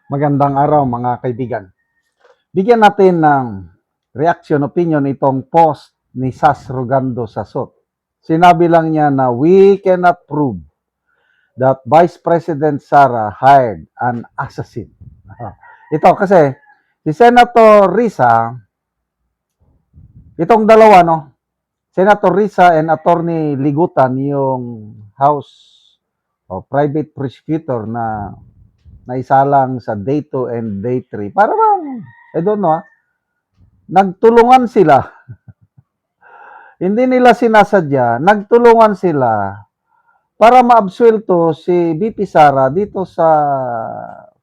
Magandang araw mga kaibigan. Bigyan natin ng reaction opinion itong post ni Sas Rogando Sasot. Sinabi lang niya na we cannot prove that Vice President Sara hired an assassin. Ito kasi si Senator Risa, itong dalawa no, Senator Risa and Attorney Ligutan yung House o Private Prosecutor na naisalang sa Day 2 and Day 3. Para bang, I don't know, nagtulungan sila. Hindi nila sinasadya, nagtulungan sila para maabsuelto si VP Sara dito sa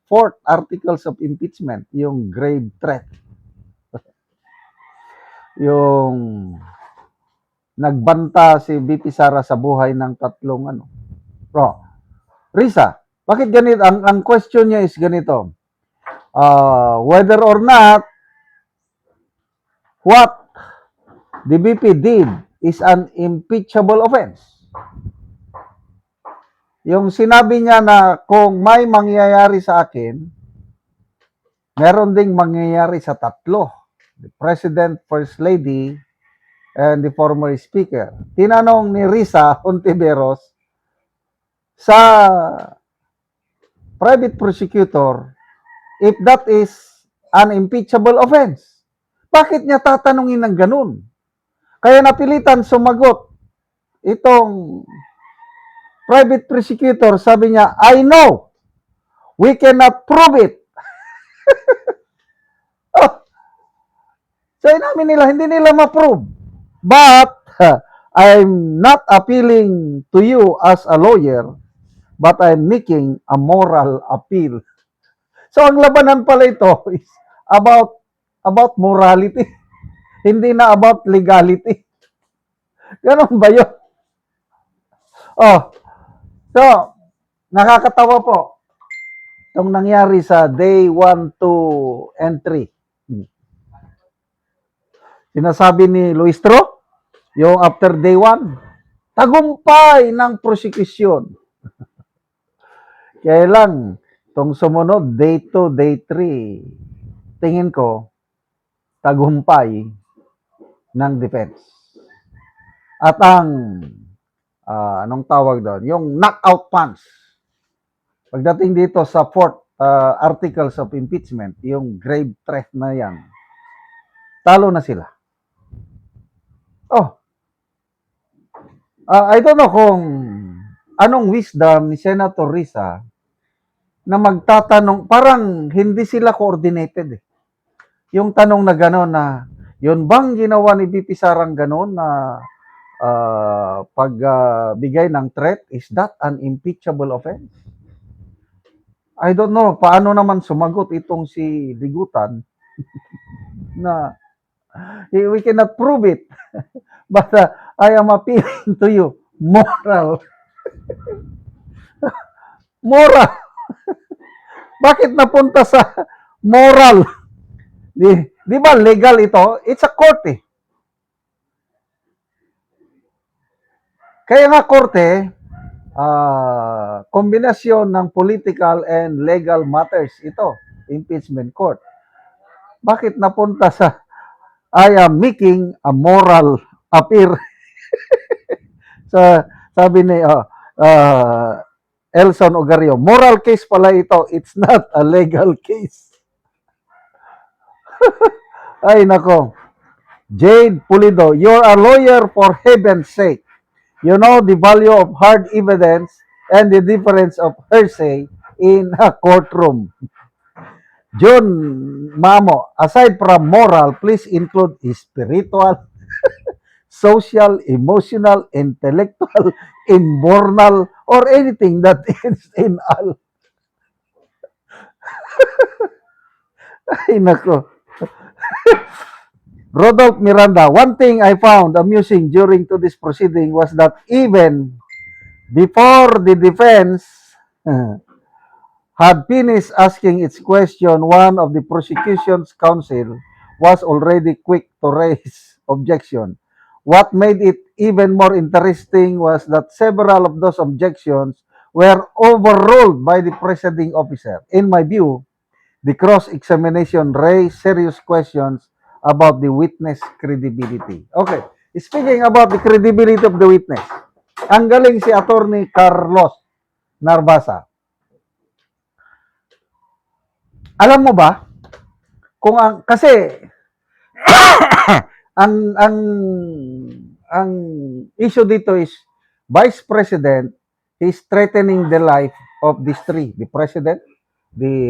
4th Articles of Impeachment, yung grave threat. Yung nagbanta si VP Sara sa buhay ng tatlong ano. Bro, Risa, bakit ganito? Ang question niya is ganito. Whether or not what the VP did is an impeachable offense. Yung sinabi niya na kung may mangyayari sa akin, meron ding mangyayari sa tatlo. The President, First Lady, and the former Speaker. Tinanong ni Risa Ontiveros sa private prosecutor if that is an impeachable offense. Bakit niya tatanungin ng ganun? Kaya napilitan sumagot itong private prosecutor, sabi niya, I know, we cannot prove it. So inamin nila, hindi nila ma-prove. But, I'm not appealing to you as a lawyer, but I'm making a moral appeal. So ang labanan pala ito is about morality. Hindi na about legality. Ganon ba yun? So, nakakatawa po itong nangyari sa day 1, 2, and 3. Sinasabi ni Luistro, yung after day 1, tagumpay ng prosecution. Kaya lang, itong sumunod, day 2, day 3, tingin ko, tagumpay ng defense. At ang, anong tawag doon? Yung knockout punch. Pagdating dito sa 4th Articles of Impeachment, yung grave threat na yan, talo na sila. I don't know kung anong wisdom ni Senator Risa na magtatanong, parang hindi sila coordinated eh. Yung tanong na gano'n na, yun bang ginawa ni VP Sarang gano'n na pagbigay ng threat, is that an impeachable offense? I don't know, paano naman sumagot itong si Ligutan na we cannot prove it. But I am appealing to you, moral. Moral. Bakit napunta sa moral? Di ba legal ito? It's a court eh. Kaya nga korte, kombinasyon ng political and legal matters ito, impeachment court. Bakit napunta sa I am making a moral appeal? So, sabi ni Elson Ogario, moral case pala ito, it's not a legal case. Ay nako. Jade Pulido, you're a lawyer for heaven's sake. You know the value of hard evidence and the difference of hearsay in a courtroom. John Mamo, aside from moral, please include spiritual, social, emotional, intellectual, immoral, or anything that ends in all. Ay, nako. Rodolph Miranda, one thing I found amusing during to this proceeding was that even before the defense had finished asking its question, one of the prosecution's counsel was already quick to raise objection. What made it even more interesting was that several of those objections were overruled by the presiding officer. In my view, The cross-examination raised serious questions about the witness credibility. Okay, speaking about the credibility of the witness, ang galing si Attorney Carlos Narbasa. Alam mo ba kung kasi ang ang issue dito is Vice President is threatening the life of these three, the President, the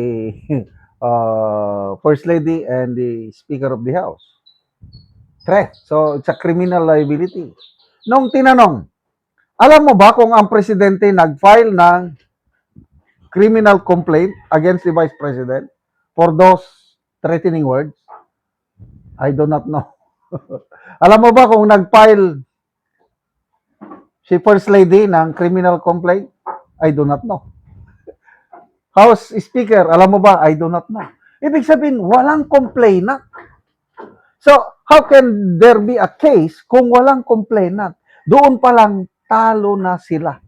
First Lady, and the Speaker of the House. Threat. So, it's a criminal liability. Nung tinanong, alam mo ba kung ang Presidente nag-file ng criminal complaint against the Vice President for those threatening words? I do not know. Alam mo ba kung nag-file si First Lady ng criminal complaint? I do not know. House Speaker, alam mo ba? I do not know. Ibig sabihin, walang complainant. So, how can there be a case kung walang complainant? Doon pa lang talo na sila.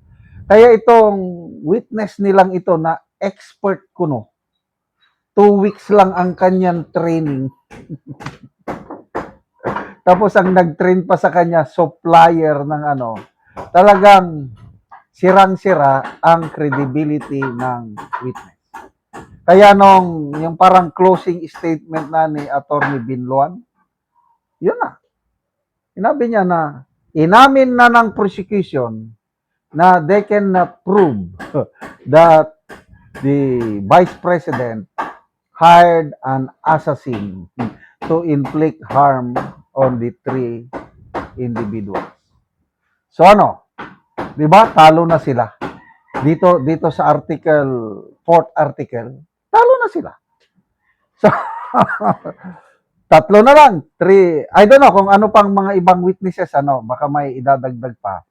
Kaya itong witness nilang ito na expert kuno, 2 weeks lang ang kanyang training. Tapos ang nag-train pa sa kanya, supplier ng ano, talagang sirang-sira ang credibility ng witness. Kaya nung yung parang closing statement na ni Attorney Binloan, yun na. Sinabi niya na inamin na ng prosecution na they cannot prove that the Vice President hired an assassin to inflict harm on the three individuals. So ano? 'Di ba? Talo na sila. Dito sa fourth article, talo na sila. So tatlo na lang, 3. I don't know kung ano pang mga ibang witnesses baka may idadagdag pa.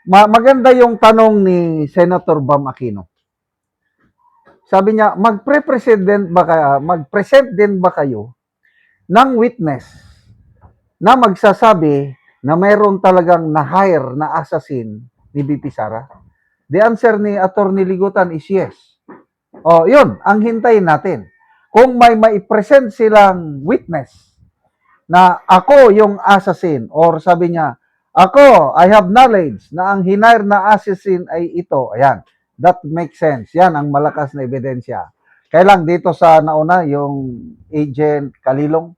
Maganda yung tanong ni Senator Bam Aquino. Sabi niya, mag-present din ba kayo ng witness na magsasabi na mayroon talagang na-hire na assassin ni BP Sara? The answer ni Attorney Ligutan is yes. O, yun, ang hintayin natin. Kung may maipresent silang witness na ako yung assassin, or sabi niya, ako, I have knowledge na ang hinire na assassin ay ito. Ayan, that makes sense. Yan ang malakas na ebidensya. Kaya lang dito sa nauna, yung Agent Kalilong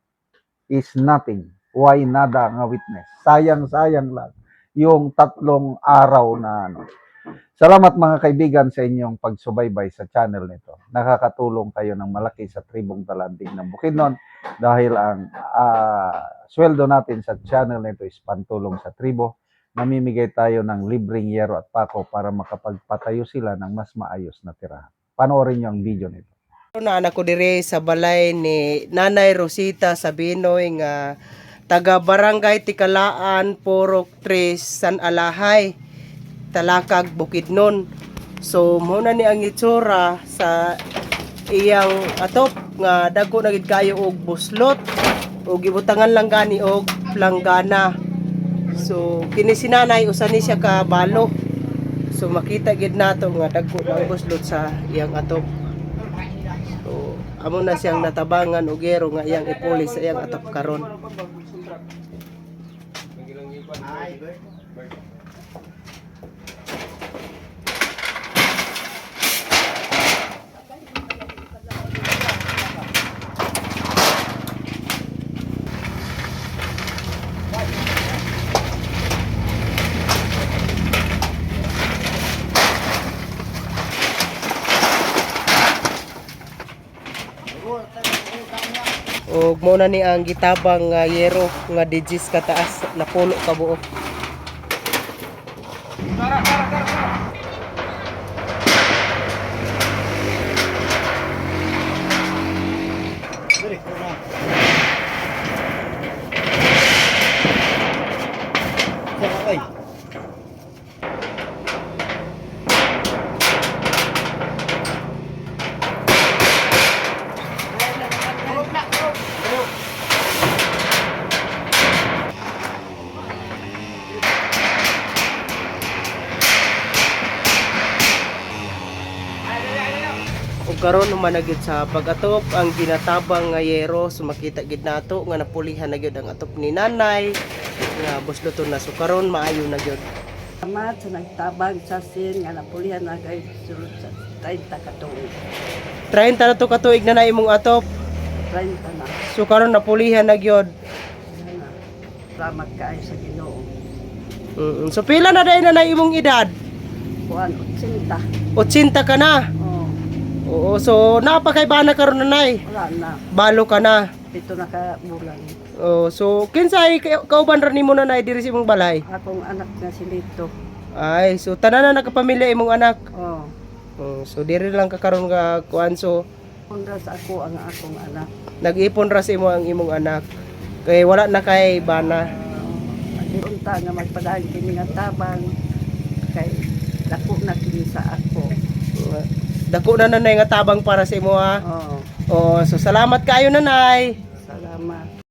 is nothing. Why nada nga witness? Sayang-sayang lang yung 3 araw na Salamat mga kaibigan sa inyong pagsubaybay sa channel nito. Nakakatulong kayo ng malaki sa tribong Talanding ng Bukidnon dahil ang sweldo natin sa channel nito is pantulong sa tribo. Namimigay tayo ng libreng yero at pako para makapagpatayo sila ng mas maayos na tirahan. Panoorin niyo ang video nito. Na anak ko dire sa balay ni Nanay Rosita Sabinoy nga taga Barangay Tikalaan, Purok 3, San Alahay, Talakag, Bukidnon. So muna ni ang itsura sa iyang atop nga dagko na gid kayo og buslot ug gibutangan lang gani og planggana. So kini si nanay usa ni siya ka balo. So makita gid nato nga dagko na ang buslot sa iyang atop. So amo na siyang natabangan og gero nga iyang ipulis sa iyang atop karon. Og mo na ni ang gitabang nga yero nga digis kataas na pulo ka buok. karon naman na gyud sa pag-atop ang ginatabang nga yero, so makita gid nato nga napulihan na gyud ang atop ni nanay nga busluton na, so karon maayo na gyud. Salamat sa nagtabang sa sin nga napulihan na kay sulod sa 30 ka tuig. 30 na to katuig na na imong atop, 30 na. so karon napulihan na gyud. Yan na. Salamat kaayo sa Ginoo. So pila na dai na imong edad? Kuan 80. 80 ka na. Oh, Oo, so napakay bana karon nanay. wala na. Balo ka na. Pito na ka bulan. Oh, so kinsay kauban ra nimo nanay diri sa imong balay? Akong anak nga si Lito. Ay, so tanan na nakapamilya imong anak. Oh, Oh, so diri lang ka karon nga kuan, so kundra sa ako ang akong anak. nag-ipon ra sa imo ang imong anak. Kay wala na kay bana. Unta nga magpadayon kini nga tabang kay dako na kini sa ako. Dako na nanay nga tabang para sa imo ha. Oh, Oh, so salamat kayo nanay. salamat.